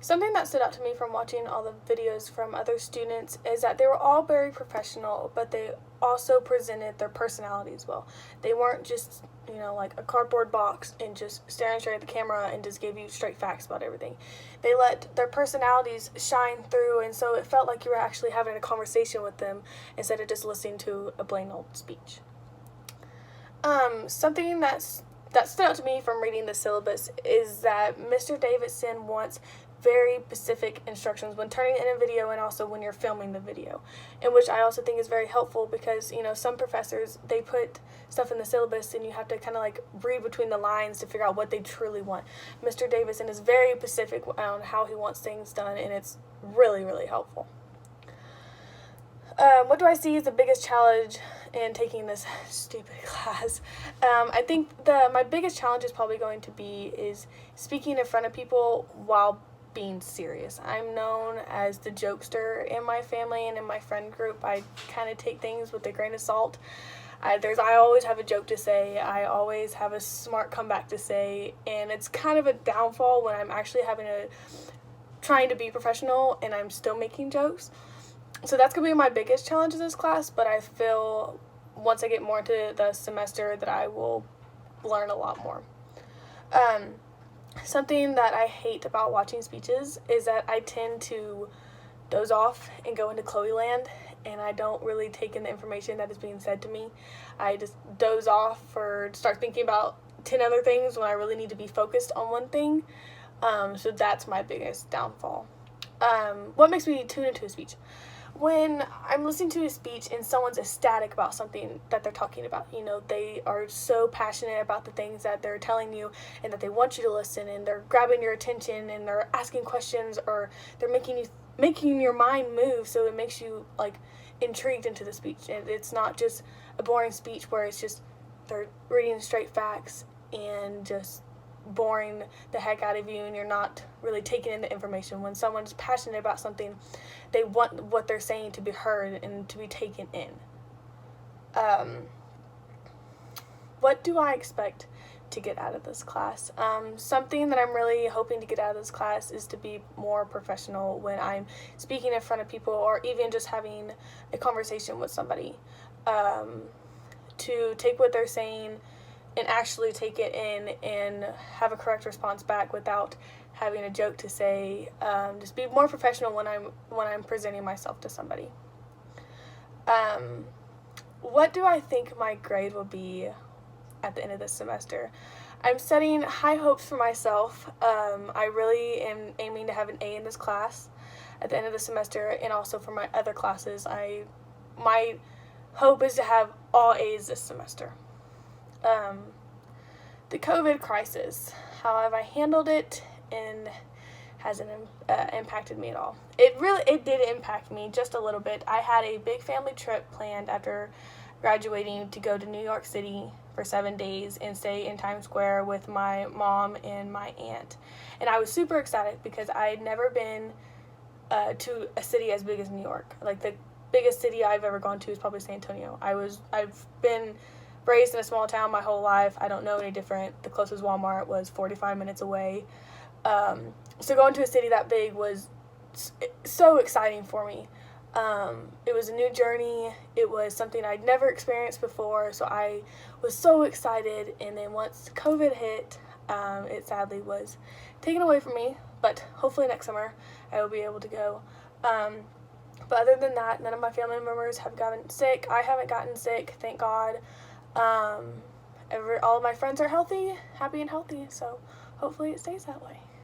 Something that stood out to me from watching all the videos from other students is that they were all very professional, but they also presented their personalities well. They weren't just, like a cardboard box and just staring straight at the camera and just gave you straight facts about everything. They let their personalities shine through, and so it felt like you were actually having a conversation with them instead of just listening to a plain old speech. Something that stood out to me from reading the syllabus is that Mr. Davidson wants very specific instructions when turning in a video and also when you're filming the video, and which I also think is very helpful because, some professors, they put stuff in the syllabus and you have to kind of like read between the lines to figure out what they truly want. Mr. Davidson is very specific on how he wants things done, and it's really, really helpful. What do I see as the biggest challenge in taking this stupid class? I think my biggest challenge is probably going to be speaking in front of people while being serious. I'm known as the jokester in my family and in my friend group. I kind of take things with a grain of salt. I always have a joke to say. I always have a smart comeback to say, and it's kind of a downfall when I'm actually trying to be professional and I'm still making jokes. So that's going to be my biggest challenge in this class, but I feel once I get more into the semester that I will learn a lot more. Something that I hate about watching speeches is that I tend to doze off and go into Chloe land, and I don't really take in the information that is being said to me. I just doze off or start thinking about 10 other things when I really need to be focused on one thing. So that's my biggest downfall. What makes me tune into a speech? When I'm listening to a speech and someone's ecstatic about something that they're talking about, they are so passionate about the things that they're telling you and that they want you to listen, and they're grabbing your attention and they're asking questions, or they're making your mind move, so it makes you like intrigued into the speech. And it's not just a boring speech where it's just they're reading straight facts and just boring the heck out of you, and you're not really taking in the information. When someone's passionate about something, they want what they're saying to be heard and to be taken in. What do I expect to get out of this class? Something that I'm really hoping to get out of this class is to be more professional when I'm speaking in front of people, or even just having a conversation with somebody. To take what they're saying and actually take it in and have a correct response back without having a joke to say. Just be more professional when I'm presenting myself to somebody. What do I think my grade will be at the end of this semester? I'm setting high hopes for myself. I really am aiming to have an A in this class at the end of the semester, and also for my other classes. My hope is to have all A's this semester. The COVID crisis, how have I handled it, and hasn't impacted me at all? It did impact me just a little bit. I had a big family trip planned after graduating to go to New York City for 7 days and stay in Times Square with my mom and my aunt. And I was super excited because I had never been to a city as big as New York. Like, the biggest city I've ever gone to is probably San Antonio. I've been raised in a small town my whole life. I don't know any different. The closest Walmart was 45 minutes away. So going to a city that big was so exciting for me. It was a new journey. It was something I'd never experienced before, so I was so excited. And then once COVID hit, it sadly was taken away from me, but hopefully next summer I will be able to go. But other than that, none of my family members have gotten sick. I haven't gotten sick, thank God. All of my friends are happy and healthy, so hopefully it stays that way.